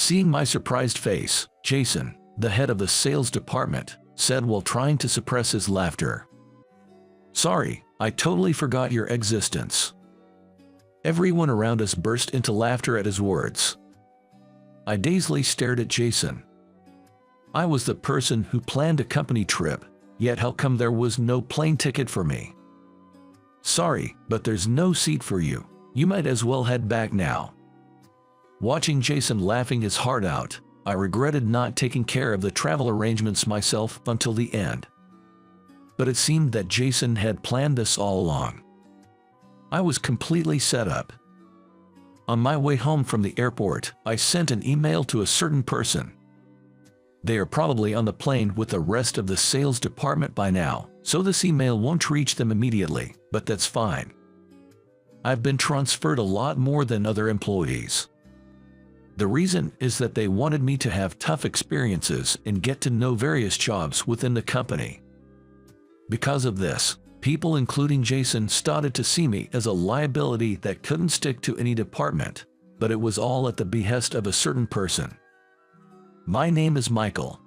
Seeing my surprised face, Jason, the head of the sales department, said while trying to suppress his laughter, "Sorry, I totally forgot your existence." Everyone around us burst into laughter at his words. I dazedly stared at Jason. I was the person who planned a company trip, yet how come there was no plane ticket for me? "Sorry, but there's no seat for you. You might as well head back now." Watching Jason laughing his heart out, I regretted not taking care of the travel arrangements myself until the end. But it seemed that Jason had planned this all along. I was completely set up. On my way home from the airport, I sent an email to a certain person. They are probably on the plane with the rest of the sales department by now, so this email won't reach them immediately, but that's fine. I've been transferred a lot more than other employees. The reason is that they wanted me to have tough experiences and get to know various jobs within the company. Because of this, people including Jason started to see me as a liability that couldn't stick to any department, but it was all at the behest of a certain person. My name is Michael.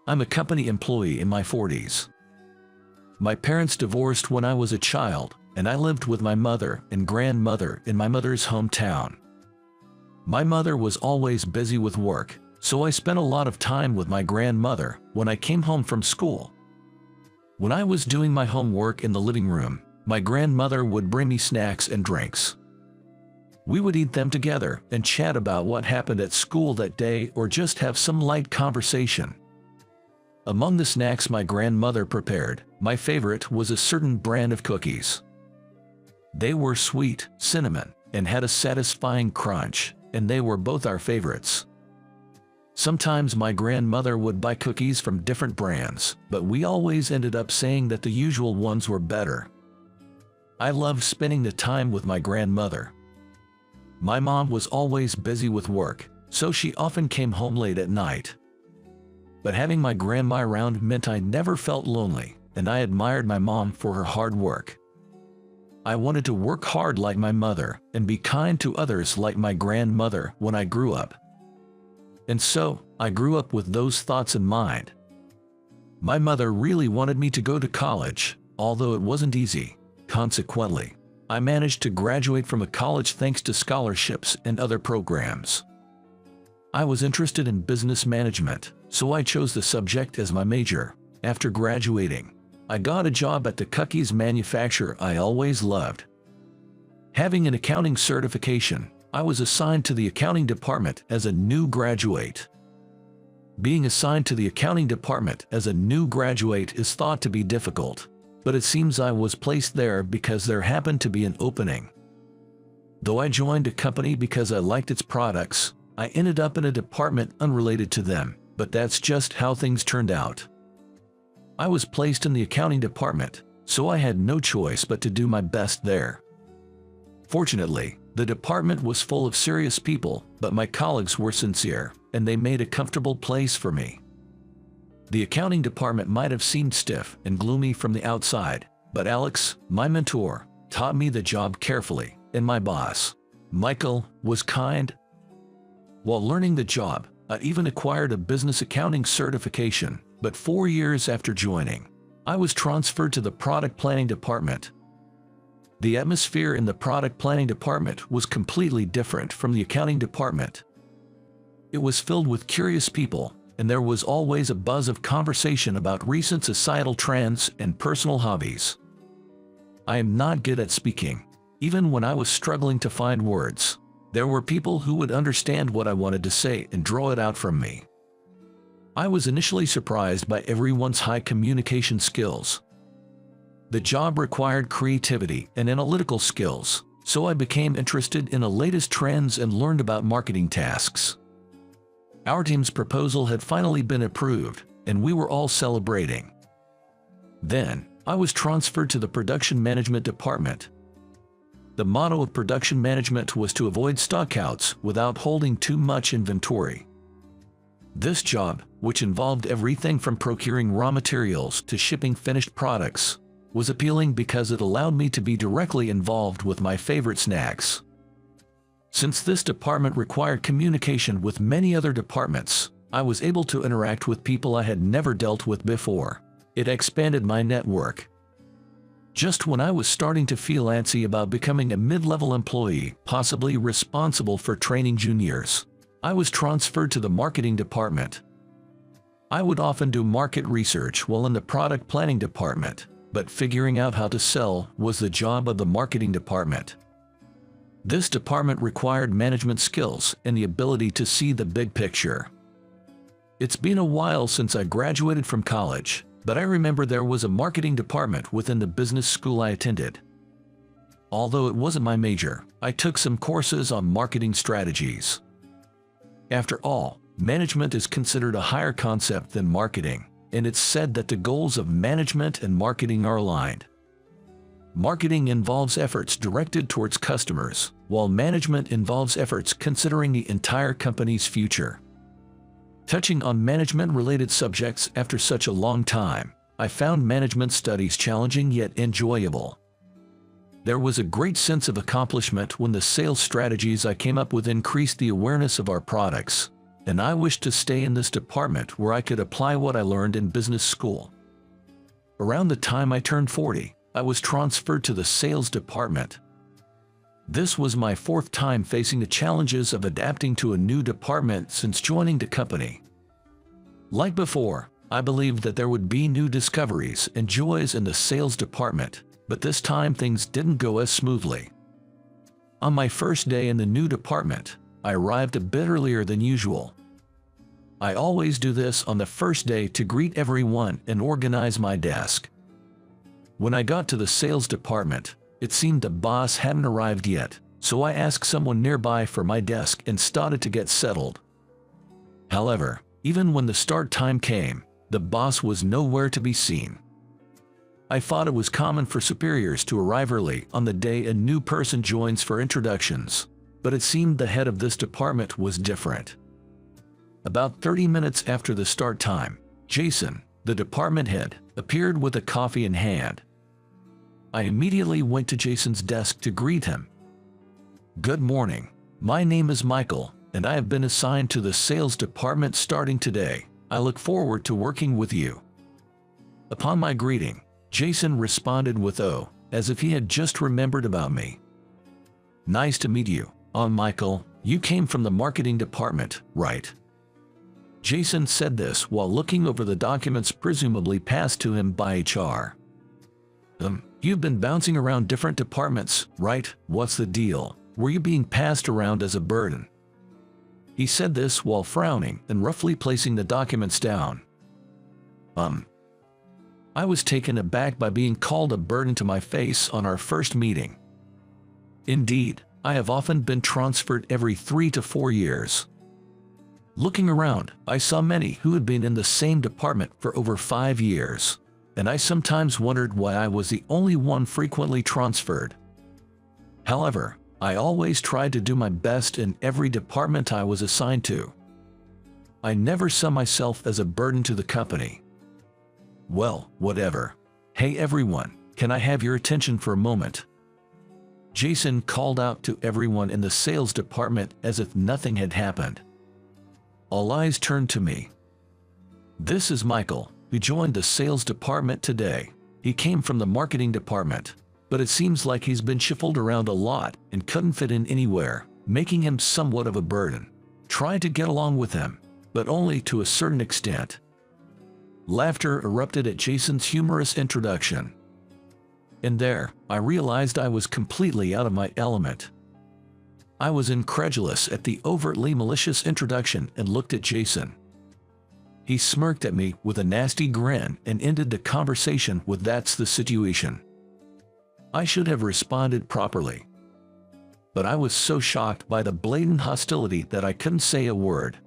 I'm a company employee in my 40s. My parents divorced when I was a child, and I lived with my mother and grandmother in my mother's hometown. My mother was always busy with work, so I spent a lot of time with my grandmother when I came home from school. When I was doing my homework in the living room, my grandmother would bring me snacks and drinks. We would eat them together and chat about what happened at school that day or just have some light conversation. Among the snacks my grandmother prepared, my favorite was a certain brand of cookies. They were sweet, cinnamon, and had a satisfying crunch, and they were both our favorites. Sometimes my grandmother would buy cookies from different brands, but we always ended up saying that the usual ones were better. I loved spending the time with my grandmother. My mom was always busy with work, so she often came home late at night. But having my grandma around meant I never felt lonely, and I admired my mom for her hard work. I wanted to work hard like my mother and be kind to others like my grandmother when I grew up. And so, I grew up with those thoughts in mind. My mother really wanted me to go to college, although it wasn't easy. Consequently, I managed to graduate from a college thanks to scholarships and other programs. I was interested in business management, so I chose the subject as my major. After graduating, I got a job at the cookies manufacturer I always loved. Having an accounting certification, I was assigned to the accounting department as a new graduate. Being assigned to the accounting department as a new graduate is thought to be difficult, but it seems I was placed there because there happened to be an opening. Though I joined a company because I liked its products, I ended up in a department unrelated to them, but that's just how things turned out. I was placed in the accounting department, so I had no choice but to do my best there. Fortunately, the department was full of serious people, but my colleagues were sincere, and they made a comfortable place for me. The accounting department might have seemed stiff and gloomy from the outside, but Alex, my mentor, taught me the job carefully, and my boss, Michael, was kind. While learning the job, I even acquired a business accounting certification, but 4 years after joining, I was transferred to the product planning department. The atmosphere in the product planning department was completely different from the accounting department. It was filled with curious people, and there was always a buzz of conversation about recent societal trends and personal hobbies. I am not good at speaking. Even when I was struggling to find words, there were people who would understand what I wanted to say and draw it out from me. I was initially surprised by everyone's high communication skills. The job required creativity and analytical skills, so I became interested in the latest trends and learned about marketing tasks. Our team's proposal had finally been approved, and we were all celebrating. Then, I was transferred to the production management department. The motto of production management was to avoid stockouts without holding too much inventory. This job, which involved everything from procuring raw materials to shipping finished products, was appealing because it allowed me to be directly involved with my favorite snacks. Since this department required communication with many other departments, I was able to interact with people I had never dealt with before. It expanded my network. Just when I was starting to feel antsy about becoming a mid-level employee, possibly responsible for training juniors, I was transferred to the marketing department. I would often do market research while in the product planning department, but figuring out how to sell was the job of the marketing department. This department required management skills and the ability to see the big picture. It's been a while since I graduated from college, but I remember there was a marketing department within the business school I attended. Although it wasn't my major, I took some courses on marketing strategies. After all, management is considered a higher concept than marketing, and it's said that the goals of management and marketing are aligned. Marketing involves efforts directed towards customers, while management involves efforts considering the entire company's future. Touching on management-related subjects after such a long time, I found management studies challenging yet enjoyable. There was a great sense of accomplishment when the sales strategies I came up with increased the awareness of our products, and I wished to stay in this department where I could apply what I learned in business school. Around the time I turned 40, I was transferred to the sales department. This was my fourth time facing the challenges of adapting to a new department since joining the company. Like before, I believed that there would be new discoveries and joys in the sales department, but this time things didn't go as smoothly. On my first day in the new department, I arrived a bit earlier than usual. I always do this on the first day to greet everyone and organize my desk. When I got to the sales department, it seemed the boss hadn't arrived yet, so I asked someone nearby for my desk and started to get settled. However, even when the start time came, the boss was nowhere to be seen. I thought it was common for superiors to arrive early on the day a new person joins for introductions, but it seemed the head of this department was different. About 30 minutes after the start time, Jason, the department head, appeared with a coffee in hand. I immediately went to Jason's desk to greet him. "Good morning. My name is Michael, and I have been assigned to the sales department starting today. I look forward to working with you." Upon my greeting, Jason responded with "Oh," as if he had just remembered about me. "Nice to meet you. Michael, you came from the marketing department, right?" Jason said this while looking over the documents presumably passed to him by HR. You've been bouncing around different departments, right? What's the deal? Were you being passed around as a burden?" He said this while frowning and roughly placing the documents down. I was taken aback by being called a burden to my face on our first meeting. Indeed, I have often been transferred every 3 to 4 years. Looking around, I saw many who had been in the same department for over 5 years, and I sometimes wondered why I was the only one frequently transferred. However, I always tried to do my best in every department I was assigned to. I never saw myself as a burden to the company. "Well, whatever. Hey everyone, can I have your attention for a moment?" Jason called out to everyone in the sales department as if nothing had happened. All eyes turned to me. "This is Michael, who joined the sales department today. He came from the marketing department, but it seems like he's been shuffled around a lot and couldn't fit in anywhere, making him somewhat of a burden. Tried to get along with him, but only to a certain extent." Laughter erupted at Jason's humorous introduction. And there, I realized I was completely out of my element. I was incredulous at the overtly malicious introduction and looked at Jason. He smirked at me with a nasty grin and ended the conversation with "That's the situation." I should have responded properly, but I was so shocked by the blatant hostility that I couldn't say a word.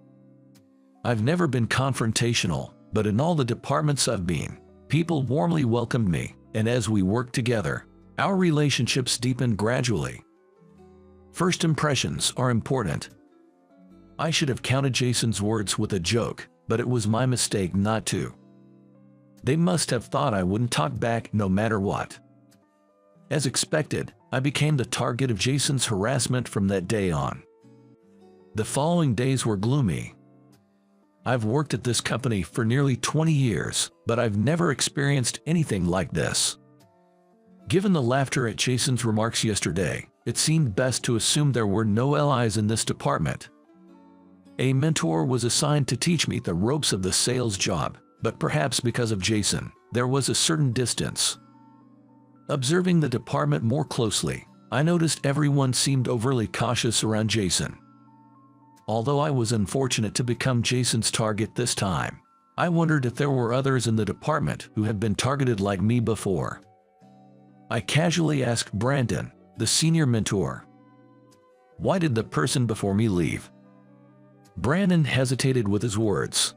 I've never been confrontational, but in all the departments I've been, people warmly welcomed me, and as we worked together, our relationships deepened gradually. First impressions are important. I should have countered Jason's words with a joke, but it was my mistake not to. They must have thought I wouldn't talk back no matter what. As expected, I became the target of Jason's harassment from that day on. The following days were gloomy. I've worked at this company for nearly 20 years, but I've never experienced anything like this. Given the laughter at Jason's remarks yesterday, it seemed best to assume there were no allies in this department. A mentor was assigned to teach me the ropes of the sales job, but perhaps because of Jason, there was a certain distance. Observing the department more closely, I noticed everyone seemed overly cautious around Jason. Although I was unfortunate to become Jason's target this time, I wondered if there were others in the department who had been targeted like me before. I casually asked Brandon, the senior mentor, "Why did the person before me leave?" Brandon hesitated with his words.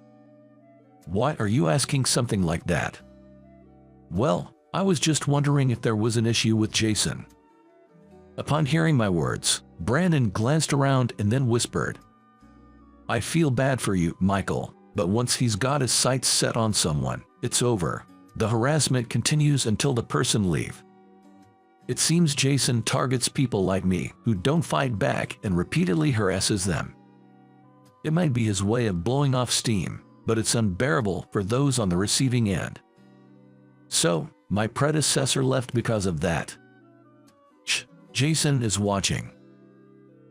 "Why are you asking something like that?" "Well, I was just wondering if there was an issue with Jason." Upon hearing my words, Brandon glanced around and then whispered, "I feel bad for you, Michael, but once he's got his sights set on someone, it's over. The harassment continues until the person leaves. It seems Jason targets people like me who don't fight back and repeatedly harasses them. It might be his way of blowing off steam, but it's unbearable for those on the receiving end. So, my predecessor left because of that." Shh, Jason is watching.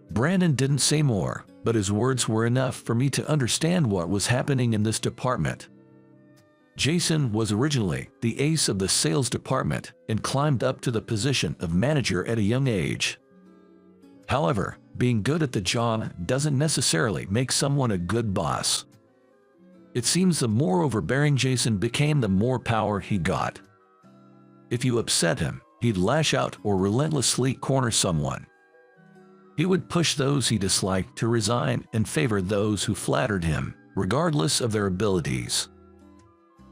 Brandon didn't say more, but his words were enough for me to understand what was happening in this department. Jason was originally the ace of the sales department and climbed up to the position of manager at a young age. However, being good at the job doesn't necessarily make someone a good boss. It seems the more overbearing Jason became, the more power he got. If you upset him, he'd lash out or relentlessly corner someone. He would push those he disliked to resign and favor those who flattered him, regardless of their abilities.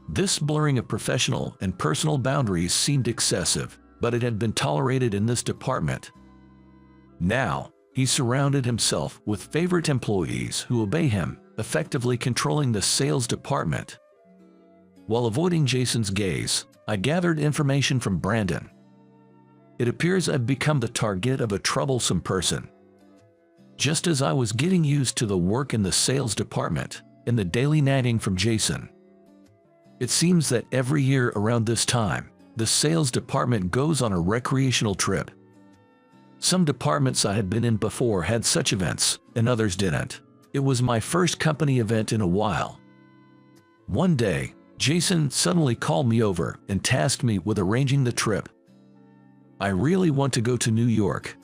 This blurring of professional and personal boundaries seemed excessive, but it had been tolerated in this department. Now, he surrounded himself with favorite employees who obey him, effectively controlling the sales department. While avoiding Jason's gaze, I gathered information from Brandon. It appears I've become the target of a troublesome person. Just as I was getting used to the work in the sales department and the daily nagging from Jason, it seems that every year around this time, the sales department goes on a recreational trip. Some departments I had been in before had such events, and others didn't. It was my first company event in a while. One day, Jason suddenly called me over and tasked me with arranging the trip. "I really want to go to New York.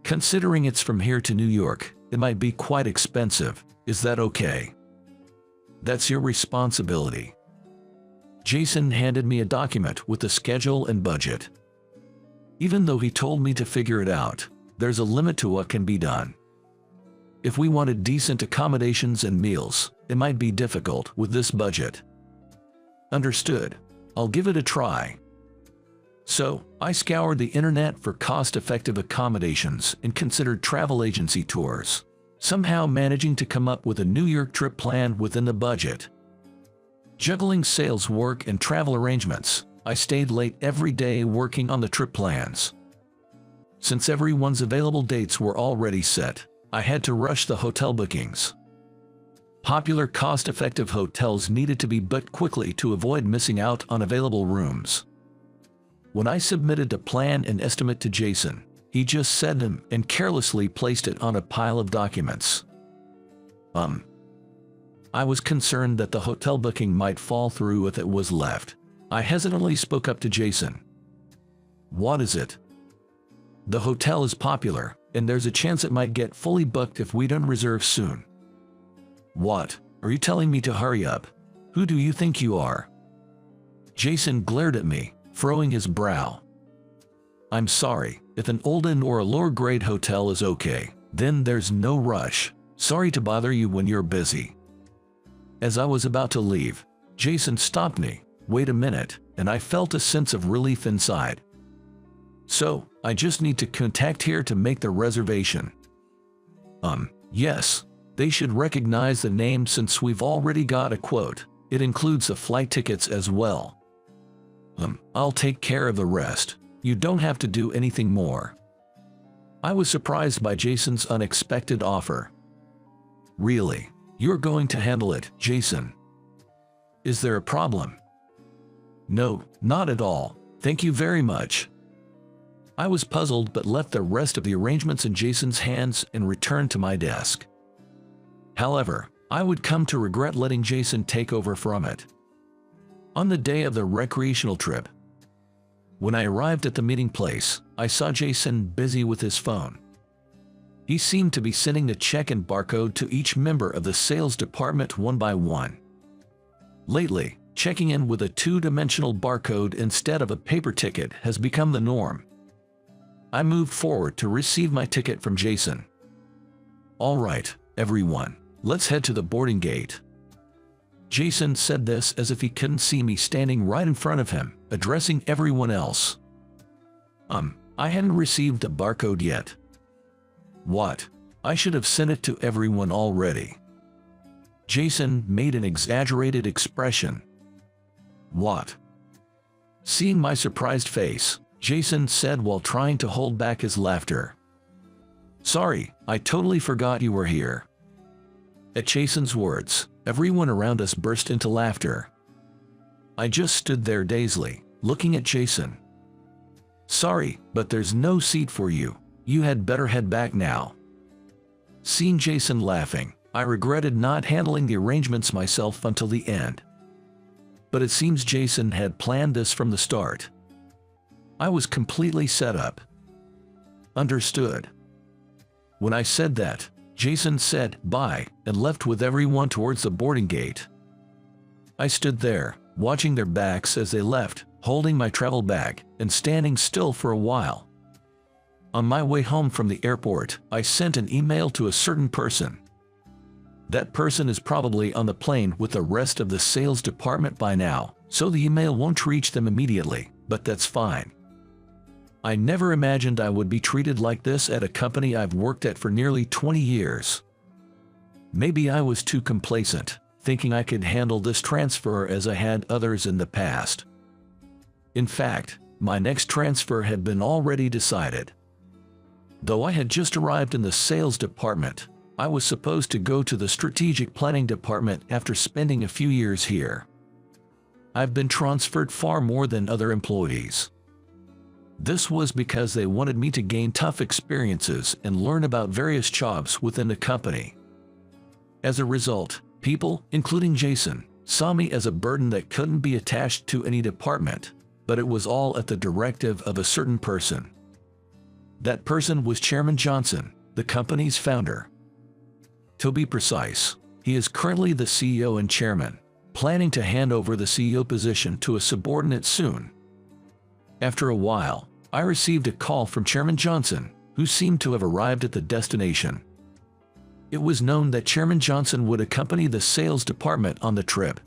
Considering it's from here to New York, it might be quite expensive. Is that okay?" "That's your responsibility." Jason handed me a document with the schedule and budget. Even though he told me to figure it out, there's a limit to what can be done. If we wanted decent accommodations and meals, it might be difficult with this budget. "Understood. I'll give it a try." So, I scoured the internet for cost-effective accommodations and considered travel agency tours, somehow managing to come up with a New York trip plan within the budget. Juggling sales work and travel arrangements, I stayed late every day working on the trip plans. Since everyone's available dates were already set, I had to rush the hotel bookings. Popular cost-effective hotels needed to be booked quickly to avoid missing out on available rooms. When I submitted the plan and estimate to Jason, he just said them and carelessly placed it on a pile of documents. I was concerned that the hotel booking might fall through if it was left. I hesitantly spoke up to Jason. "What is it?" "The hotel is popular, and there's a chance it might get fully booked if we don't reserve soon." "What? Are you telling me to hurry up? Who do you think you are?" Jason glared at me, furrowing his brow. "I'm sorry, if an Olden or a lower-grade hotel is okay, then there's no rush. Sorry to bother you when you're busy." As I was about to leave, Jason stopped me. "Wait a minute," and I felt a sense of relief inside. "So, I just need to contact here to make the reservation?" Yes. They should recognize the name since we've already got a quote. It includes the flight tickets as well." I'll take care of the rest." You don't have to do anything more. I was surprised by Jason's unexpected offer. Really? You're going to handle it, Jason? Is there a problem? No, not at all. Thank you very much. I was puzzled but left the rest of the arrangements in Jason's hands and returned to my desk. However, I would come to regret letting Jason take over from it. On the day of the recreational trip, when I arrived at the meeting place, I saw Jason busy with his phone. He seemed to be sending the check and barcode to each member of the sales department one by one. Lately, checking in with a two-dimensional barcode instead of a paper ticket has become the norm. I moved forward to receive my ticket from Jason. All right, everyone, let's head to the boarding gate. Jason said this as if he couldn't see me standing right in front of him, addressing everyone else. I hadn't received the barcode yet. What? I should have sent it to everyone already. Jason made an exaggerated expression. What? Seeing my surprised face, Jason said while trying to hold back his laughter. Sorry, I totally forgot you were here. At Jason's words, everyone around us burst into laughter. I just stood there dazedly, looking at Jason. Sorry, but there's no seat for you. You had better head back now. Seeing Jason laughing, I regretted not handling the arrangements myself until the end. But it seems Jason had planned this from the start. I was completely set up. Understood. When I said that, Jason said bye and left with everyone towards the boarding gate. I stood there, watching their backs as they left, holding my travel bag and standing still for a while. On my way home from the airport, I sent an email to a certain person. That person is probably on the plane with the rest of the sales department by now, so the email won't reach them immediately, but that's fine. I never imagined I would be treated like this at a company I've worked at for nearly 20 years. Maybe I was too complacent, thinking I could handle this transfer as I had others in the past. In fact, my next transfer had been already decided. Though I had just arrived in the sales department, I was supposed to go to the strategic planning department after spending a few years here. I've been transferred far more than other employees. This was because they wanted me to gain tough experiences and learn about various jobs within the company. As a result, people, including Jason, saw me as a burden that couldn't be attached to any department, but it was all at the directive of a certain person. That person was Chairman Johnson, the company's founder. To be precise, he is currently the CEO and chairman, planning to hand over the CEO position to a subordinate soon. After a while, I received a call from Chairman Johnson, who seemed to have arrived at the destination. It was known that Chairman Johnson would accompany the sales department on the trip.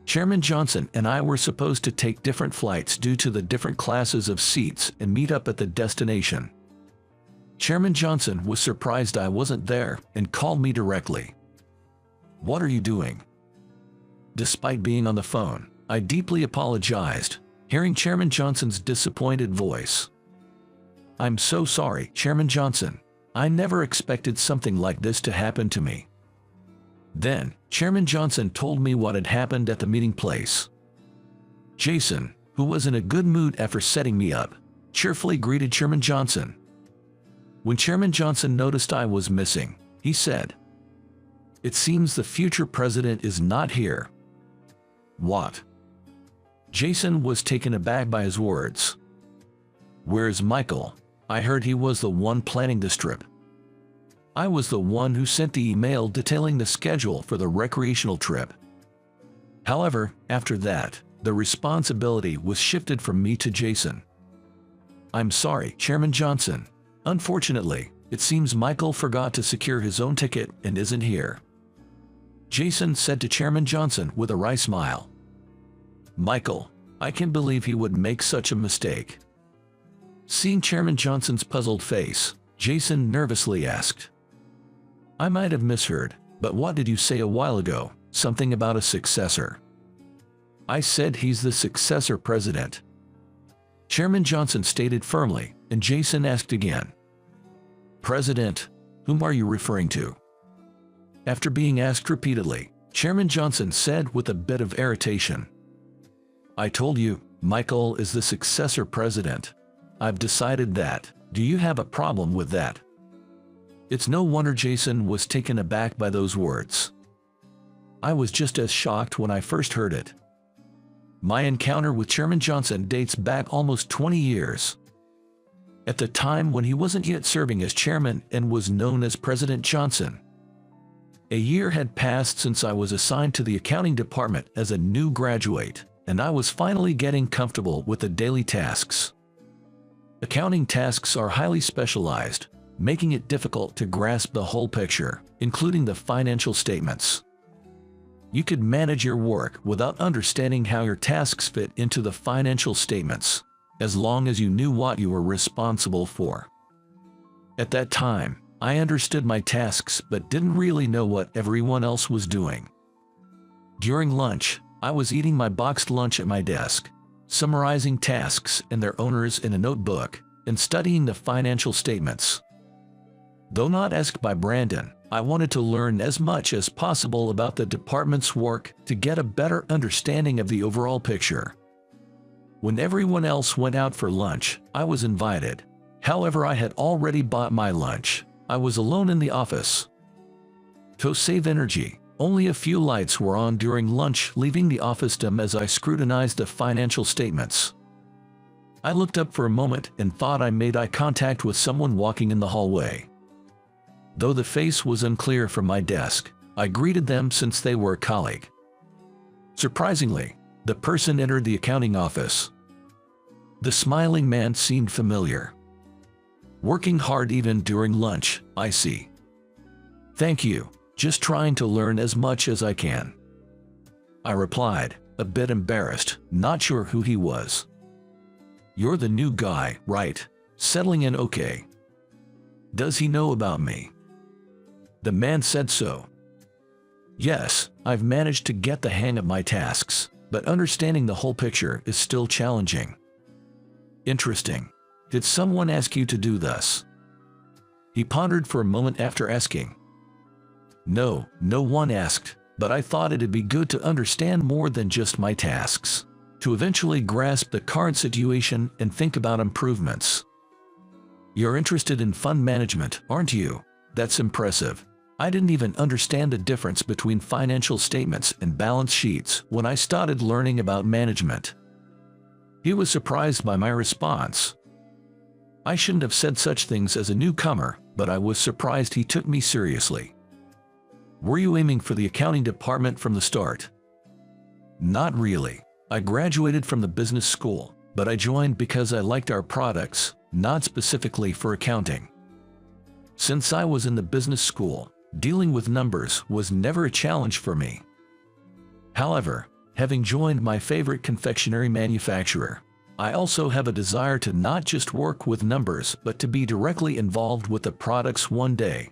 Chairman Johnson and I were supposed to take different flights due to the different classes of seats and meet up at the destination. Chairman Johnson was surprised I wasn't there and called me directly. "What are you doing?" Despite being on the phone, I deeply apologized, hearing Chairman Johnson's disappointed voice. "I'm so sorry, Chairman Johnson. I never expected something like this to happen to me." Then, Chairman Johnson told me what had happened at the meeting place. Jason, who was in a good mood after setting me up, cheerfully greeted Chairman Johnson. When Chairman Johnson noticed I was missing, he said, "It seems the future president is not here." What? Jason was taken aback by his words. "Where's Michael? I heard he was the one planning this trip." I was the one who sent the email detailing the schedule for the recreational trip. However, after that, the responsibility was shifted from me to Jason. "I'm sorry, Chairman Johnson. Unfortunately, it seems Michael forgot to secure his own ticket and isn't here," Jason said to Chairman Johnson with a wry smile. "Michael, I can't believe he would make such a mistake." Seeing Chairman Johnson's puzzled face, Jason nervously asked, "I might have misheard, but what did you say a while ago? Something about a successor?" "I said he's the successor president." Chairman Johnson stated firmly, and Jason asked again. President, whom are you referring to? After being asked repeatedly, Chairman Johnson said with a bit of irritation, I told you, Michael is the successor president. I've decided that. Do you have a problem with that? It's no wonder Jason was taken aback by those words. I was just as shocked when I first heard it. My encounter with Chairman Johnson dates back almost 20 years. At the time when he wasn't yet serving as chairman and was known as President Johnson. A year had passed since I was assigned to the accounting department as a new graduate, and I was finally getting comfortable with the daily tasks. Accounting tasks are highly specialized, making it difficult to grasp the whole picture, including the financial statements. You could manage your work without understanding how your tasks fit into the financial statements, as long as you knew what you were responsible for. At that time, I understood my tasks but didn't really know what everyone else was doing. During lunch, I was eating my boxed lunch at my desk, summarizing tasks and their owners in a notebook, and studying the financial statements. Though not asked by Brandon, I wanted to learn as much as possible about the department's work to get a better understanding of the overall picture. When everyone else went out for lunch, I was invited. However, I had already bought my lunch. I was alone in the office. To save energy, only a few lights were on during lunch, leaving the office dim as I scrutinized the financial statements. I looked up for a moment and thought I made eye contact with someone walking in the hallway. Though the face was unclear from my desk, I greeted them since they were a colleague. Surprisingly, the person entered the accounting office. The smiling man seemed familiar. Working hard even during lunch, I see. Thank you, just trying to learn as much as I can. I replied, a bit embarrassed, not sure who he was. You're the new guy, right? Settling in okay. Does he know about me? The man said so. Yes, I've managed to get the hang of my tasks, but understanding the whole picture is still challenging. Interesting. Did someone ask you to do this? He pondered for a moment after asking. No, no one asked, but I thought it'd be good to understand more than just my tasks, to eventually grasp the current situation and think about improvements. You're interested in fund management, aren't you? That's impressive. I didn't even understand the difference between financial statements and balance sheets when I started learning about management. He was surprised by my response. I shouldn't have said such things as a newcomer, but I was surprised he took me seriously. Were you aiming for the accounting department from the start? Not really. I graduated from the business school, but I joined because I liked our products, not specifically for accounting. Since I was in the business school, dealing with numbers was never a challenge for me. However, having joined my favorite confectionery manufacturer, I also have a desire to not just work with numbers but to be directly involved with the products one day.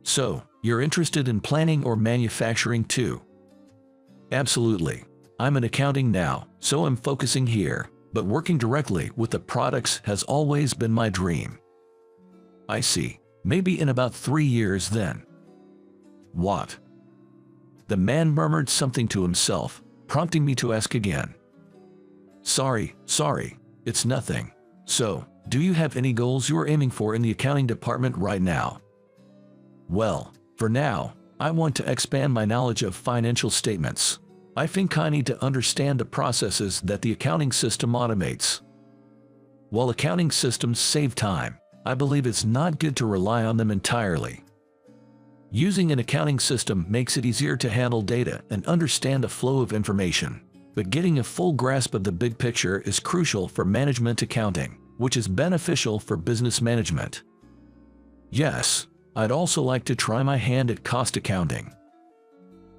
So, you're interested in planning or manufacturing too? Absolutely. I'm in accounting now, so I'm focusing here, but working directly with the products has always been my dream. I see. Maybe in about 3 years then. What? The man murmured something to himself, prompting me to ask again. Sorry, it's nothing. So, do you have any goals you're aiming for in the accounting department right now? Well, for now, I want to expand my knowledge of financial statements. I think I need to understand the processes that the accounting system automates. While accounting systems save time, I believe it's not good to rely on them entirely. Using an accounting system makes it easier to handle data and understand the flow of information, but getting a full grasp of the big picture is crucial for management accounting, which is beneficial for business management. Yes, I'd also like to try my hand at cost accounting.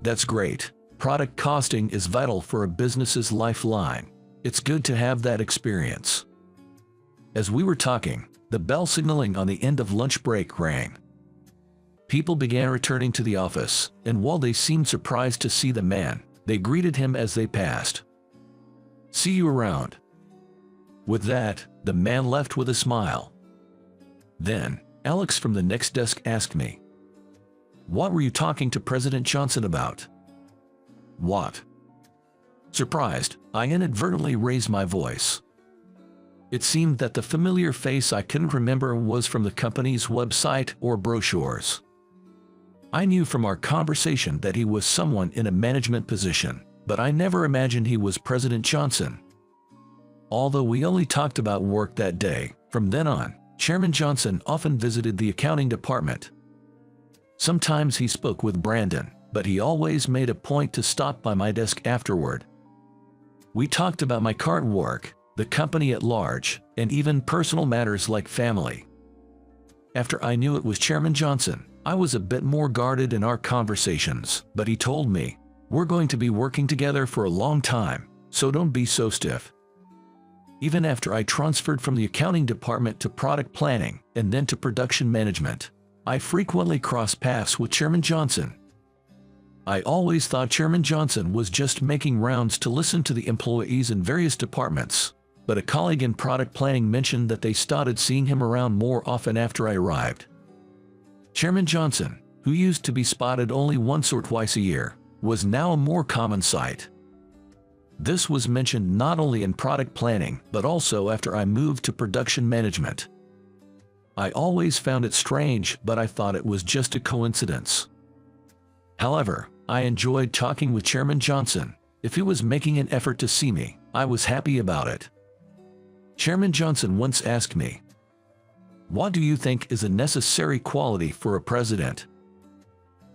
That's great. Product costing is vital for a business's lifeline. It's good to have that experience. As we were talking, the bell signaling on the end of lunch break rang. People began returning to the office, and while they seemed surprised to see the man, they greeted him as they passed. See you around. With that, the man left with a smile. Then, Alex from the next desk asked me, "What were you talking to President Johnson about?" "What?" Surprised, I inadvertently raised my voice. It seemed that the familiar face I couldn't remember was from the company's website or brochures. I knew from our conversation that he was someone in a management position, but I never imagined he was President Johnson. Although we only talked about work that day, from then on, Chairman Johnson often visited the accounting department. Sometimes he spoke with Brandon, but he always made a point to stop by my desk afterward. We talked about my current work, the company at large, and even personal matters like family. After I knew it was Chairman Johnson, I was a bit more guarded in our conversations, but he told me, "We're going to be working together for a long time, so don't be so stiff." Even after I transferred from the accounting department to product planning and then to production management, I frequently crossed paths with Chairman Johnson. I always thought Chairman Johnson was just making rounds to listen to the employees in various departments, but a colleague in product planning mentioned that they started seeing him around more often after I arrived. Chairman Johnson, who used to be spotted only once or twice a year, was now a more common sight. This was mentioned not only in product planning but also after I moved to production management. I always found it strange, but I thought it was just a coincidence. However, I enjoyed talking with Chairman Johnson. If he was making an effort to see me, I was happy about it. Chairman Johnson once asked me, "What do you think is a necessary quality for a president?"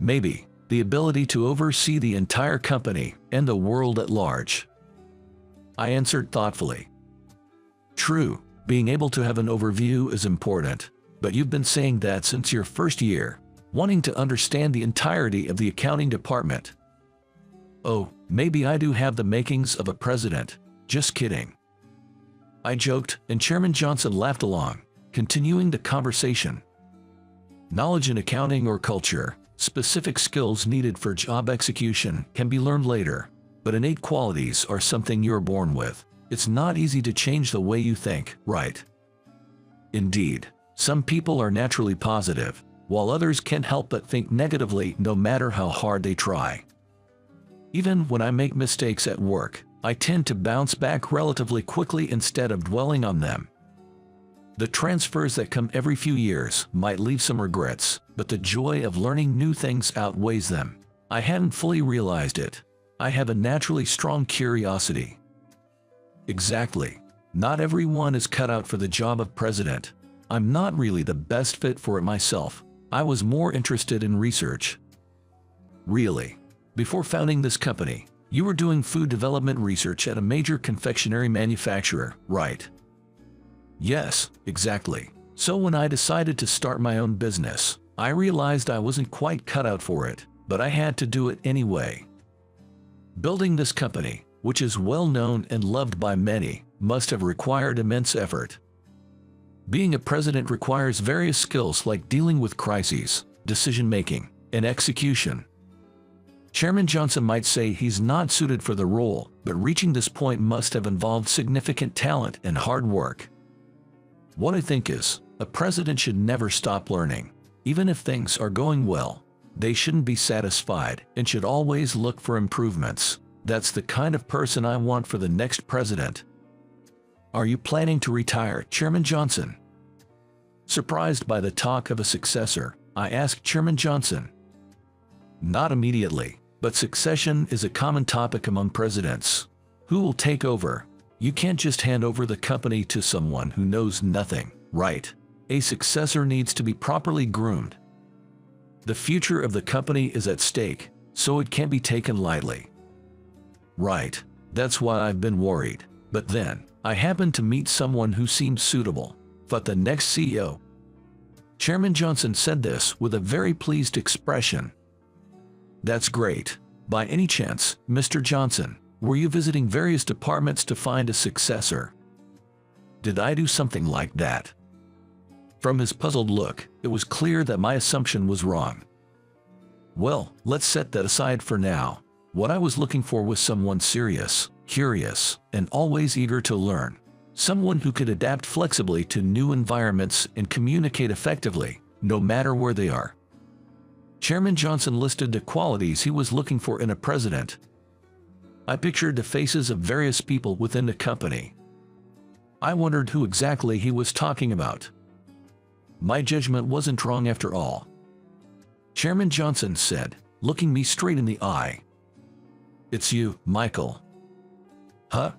"Maybe the ability to oversee the entire company and the world at large." I answered thoughtfully. "True, being able to have an overview is important, but you've been saying that since your first year, wanting to understand the entirety of the accounting department." "Oh, maybe I do have the makings of a president, just kidding." I joked, and Chairman Johnson laughed along, continuing the conversation. Knowledge in accounting or culture, specific skills needed for job execution can be learned later, but innate qualities are something you're born with. It's not easy to change the way you think, right? Indeed, some people are naturally positive, while others can't help but think negatively no matter how hard they try. Even when I make mistakes at work, I tend to bounce back relatively quickly instead of dwelling on them. The transfers that come every few years might leave some regrets, but the joy of learning new things outweighs them. I hadn't fully realized it. I have a naturally strong curiosity. Exactly. Not everyone is cut out for the job of president. I'm not really the best fit for it myself. I was more interested in research. Really? Before founding this company, you were doing food development research at a major confectionery manufacturer, right? Yes, exactly. So when I decided to start my own business, I realized I wasn't quite cut out for it, but I had to do it anyway. Building this company, which is well known and loved by many, must have required immense effort. Being a president requires various skills like dealing with crises, decision-making, and execution. Chairman Johnson might say he's not suited for the role, but reaching this point must have involved significant talent and hard work. What I think is, a president should never stop learning. Even if things are going well, they shouldn't be satisfied and should always look for improvements. That's the kind of person I want for the next president. Are you planning to retire, Chairman Johnson? Surprised by the talk of a successor, I asked Chairman Johnson. Not immediately, but succession is a common topic among presidents. Who will take over? You can't just hand over the company to someone who knows nothing, right? A successor needs to be properly groomed. The future of the company is at stake, so it can't be taken lightly. Right, that's why I've been worried. But then, I happened to meet someone who seemed suitable. But the next CEO. Chairman Johnson said this with a very pleased expression. That's great. By any chance, Mr. Johnson, were you visiting various departments to find a successor? Did I do something like that? From his puzzled look, it was clear that my assumption was wrong. Well, let's set that aside for now. What I was looking for was someone serious, curious, and always eager to learn. someone who could adapt flexibly to new environments and communicate effectively, no matter where they are. Chairman Johnson listed the qualities he was looking for in a president. I pictured the faces of various people within the company. I wondered who exactly he was talking about. My judgment wasn't wrong after all. Chairman Johnson said, looking me straight in the eye. "It's you, Michael." Huh?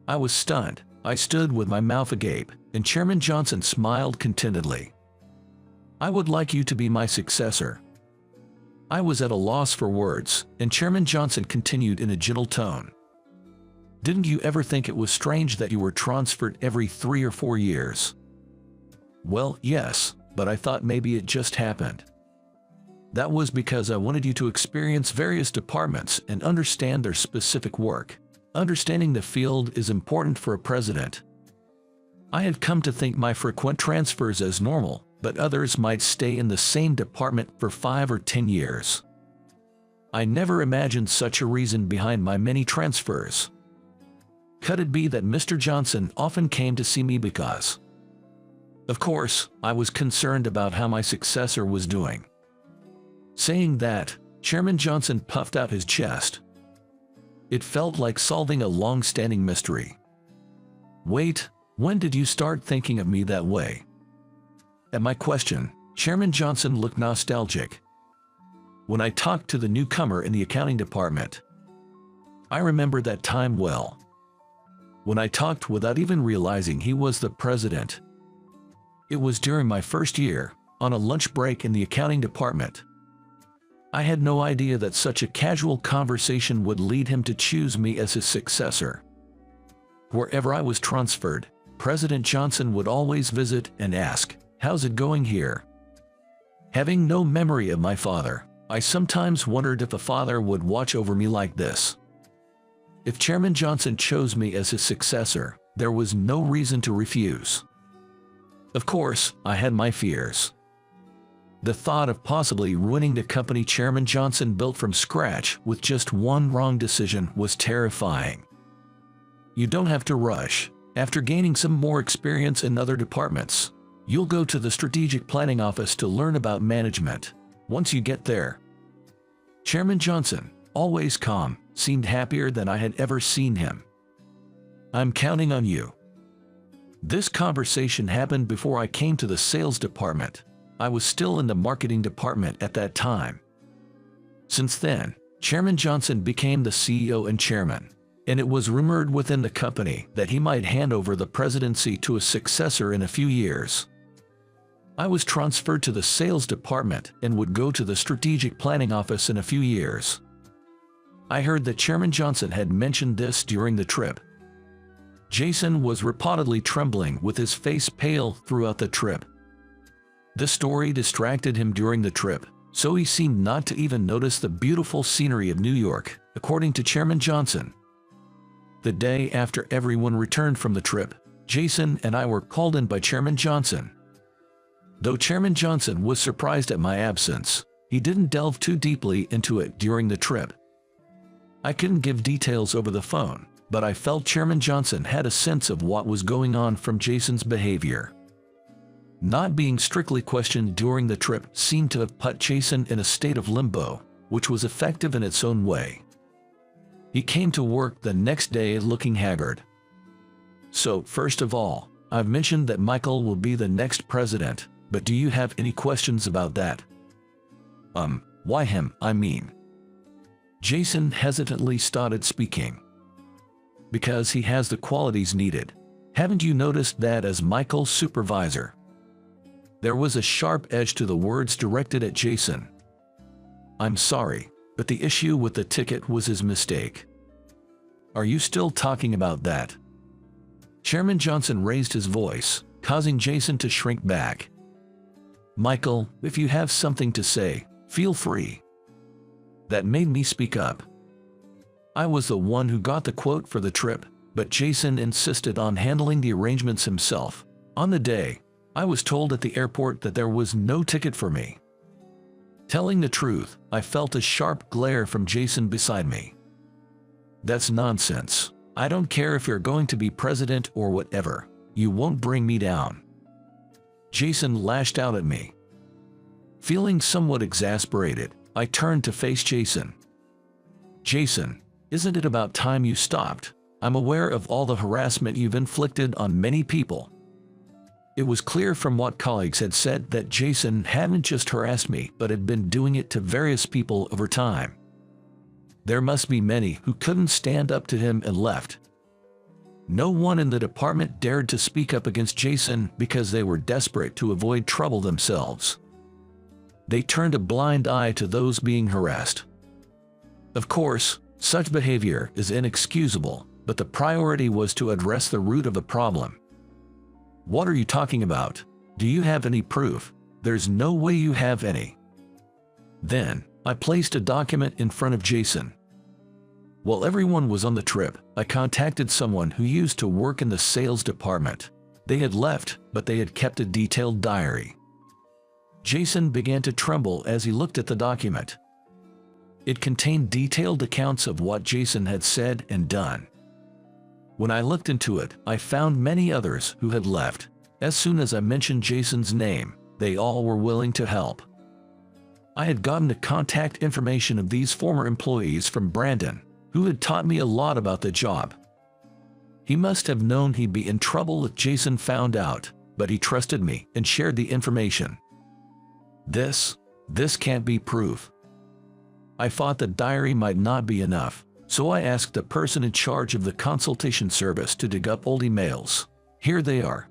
I was stunned. I stood with my mouth agape, and Chairman Johnson smiled contentedly. "I would like you to be my successor." I was at a loss for words, and Chairman Johnson continued in a gentle tone. "Didn't you ever think it was strange that you were transferred every 3 or 4 years?" "Well, yes, but I thought maybe it just happened. That was because I wanted you to experience various departments and understand their specific work. Understanding the field is important for a president." I had come to think my frequent transfers as normal, but others might stay in the same department for 5 or 10 years. I never imagined such a reason behind my many transfers. Could it be that Mr. Johnson often came to see me because? Of course, I was concerned about how my successor was doing. Saying that, Chairman Johnson puffed out his chest. It felt like solving a long-standing mystery. "Wait, when did you start thinking of me that way?" At my question, Chairman Johnson looked nostalgic. "When I talked to the newcomer in the accounting department. I remember that time well. When I talked without even realizing he was the president. It was during my first year, on a lunch break in the accounting department. I had no idea that such a casual conversation would lead him to choose me as his successor. Wherever I was transferred, President Johnson would always visit and ask, 'How's it going here?' Having no memory of my father, I sometimes wondered if a father would watch over me like this. If Chairman Johnson chose me as his successor, there was no reason to refuse. Of course, I had my fears. The thought of possibly ruining the company Chairman Johnson built from scratch with just one wrong decision was terrifying. You don't have to rush. After gaining some more experience in other departments, you'll go to the strategic planning office to learn about management. Once you get there." Chairman Johnson, always calm, seemed happier than I had ever seen him. "I'm counting on you." This conversation happened before I came to the sales department. I was still in the marketing department at that time. Since then, Chairman Johnson became the CEO and chairman, and it was rumored within the company that he might hand over the presidency to a successor in a few years. I was transferred to the sales department and would go to the strategic planning office in a few years. I heard that Chairman Johnson had mentioned this during the trip. Jason was reportedly trembling with his face pale throughout the trip. The story distracted him during the trip, so he seemed not to even notice the beautiful scenery of New York, according to Chairman Johnson. The day after everyone returned from the trip, Jason and I were called in by Chairman Johnson. Though Chairman Johnson was surprised at my absence, he didn't delve too deeply into it during the trip. I couldn't give details over the phone, but I felt Chairman Johnson had a sense of what was going on from Jason's behavior. Not being strictly questioned during the trip seemed to have put Jason in a state of limbo, which was effective in its own way. He came to work the next day looking haggard. "So, first of all, I've mentioned that Michael will be the next president, but do you have any questions about that?" Why him, I mean?" Jason hesitantly started speaking. "Because he has the qualities needed. Haven't you noticed that as Michael's supervisor?" There was a sharp edge to the words directed at Jason. "I'm sorry, but the issue with the ticket was his mistake." "Are you still talking about that?" Chairman Johnson raised his voice, causing Jason to shrink back. "Michael, if you have something to say, feel free." That made me speak up. I was the one who got the quote for the trip, but Jason insisted on handling the arrangements himself. On the day, I was told at the airport that there was no ticket for me. Telling the truth, I felt a sharp glare from Jason beside me. "That's nonsense. I don't care if you're going to be president or whatever. You won't bring me down." Jason lashed out at me. Feeling somewhat exasperated, I turned to face Jason. "Jason, isn't it about time you stopped? I'm aware of all the harassment you've inflicted on many people." It was clear from what colleagues had said that Jason hadn't just harassed me but had been doing it to various people over time. There must be many who couldn't stand up to him and left. No one in the department dared to speak up against Jason because they were desperate to avoid trouble themselves. They turned a blind eye to those being harassed. Of course, such behavior is inexcusable, but the priority was to address the root of the problem. "What are you talking about? Do you have any proof?" "There's no way you have any." Then, I placed a document in front of Jason. While everyone was on the trip, I contacted someone who used to work in the sales department. They had left, but they had kept a detailed diary. Jason began to tremble as he looked at the document. It contained detailed accounts of what Jason had said and done. When I looked into it, I found many others who had left. As soon as I mentioned Jason's name, they all were willing to help. I had gotten the contact information of these former employees from Brandon, who had taught me a lot about the job. He must have known he'd be in trouble if Jason found out, but he trusted me and shared the information. This can't be proof. I thought the diary might not be enough, so I asked the person in charge of the consultation service to dig up old emails. Here they are.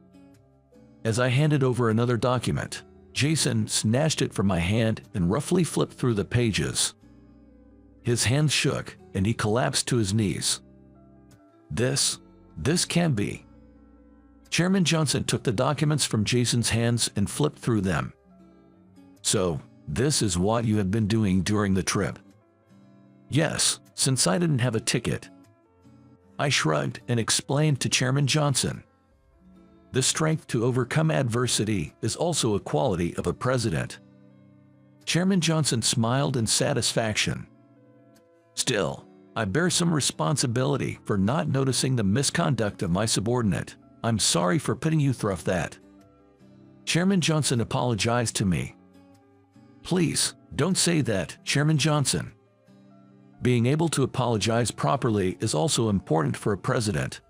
As I handed over another document, Jason snatched it from my hand and roughly flipped through the pages. His hands shook, and he collapsed to his knees. This can't be. Chairman Johnson took the documents from Jason's hands and flipped through them. "So, this is what you have been doing during the trip?" "Yes, since I didn't have a ticket." I shrugged and explained to Chairman Johnson. The strength to overcome adversity is also a quality of a president. Chairman Johnson smiled in satisfaction. "Still, I bear some responsibility for not noticing the misconduct of my subordinate. I'm sorry for putting you through that." Chairman Johnson apologized to me. "Please, don't say that, Chairman Johnson. Being able to apologize properly is also important for a president."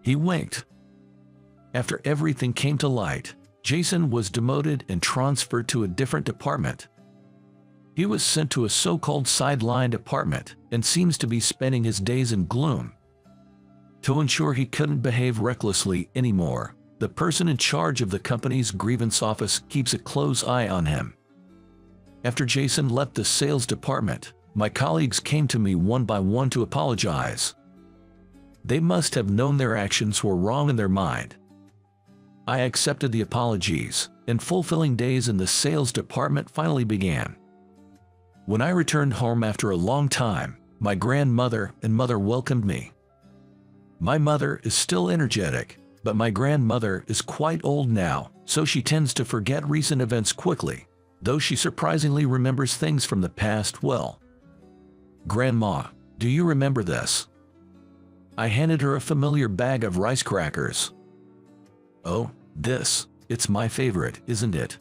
He winked. After everything came to light, Jason was demoted and transferred to a different department. He was sent to a so-called sideline department and seems to be spending his days in gloom. To ensure he couldn't behave recklessly anymore, the person in charge of the company's grievance office keeps a close eye on him. After Jason left the sales department, my colleagues came to me one by one to apologize. They must have known their actions were wrong in their mind. I accepted the apologies, and fulfilling days in the sales department finally began. When I returned home after a long time, my grandmother and mother welcomed me. My mother is still energetic, but my grandmother is quite old now, so she tends to forget recent events quickly, though she surprisingly remembers things from the past well. "Grandma, do you remember this?" I handed her a familiar bag of rice crackers. "Oh, it's my favorite, isn't it?"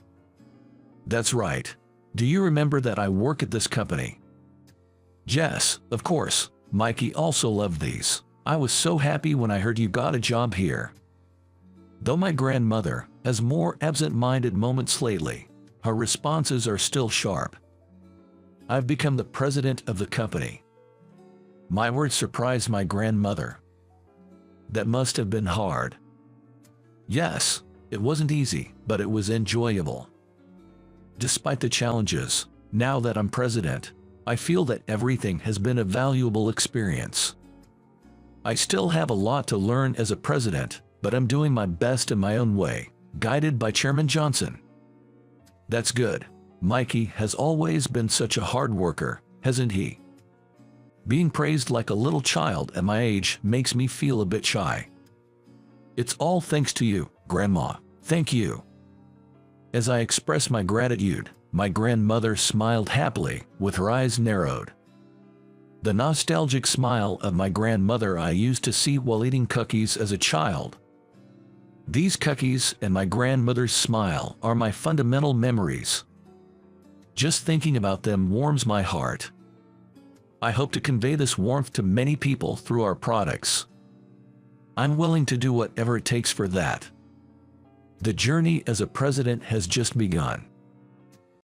"That's right. Do you remember that I work at this company?" "Yes, of course. Mikey also loved these. I was so happy when I heard you got a job here." Though my grandmother has more absent-minded moments lately, her responses are still sharp. I've become the president of the company. My words surprised my grandmother. That must have been hard. Yes, it wasn't easy, but it was enjoyable. Despite the challenges, now that I'm president, I feel that everything has been a valuable experience. I still have a lot to learn as a president, but I'm doing my best in my own way, guided by Chairman Johnson. That's good. Mikey has always been such a hard worker, hasn't he? Being praised like a little child at my age makes me feel a bit shy. It's all thanks to you, Grandma. Thank you. As I expressed my gratitude, my grandmother smiled happily, with her eyes narrowed. The nostalgic smile of my grandmother I used to see while eating cookies as a child. These cookies and my grandmother's smile are my fundamental memories. Just thinking about them warms my heart. I hope to convey this warmth to many people through our products. I'm willing to do whatever it takes for that. The journey as a president has just begun.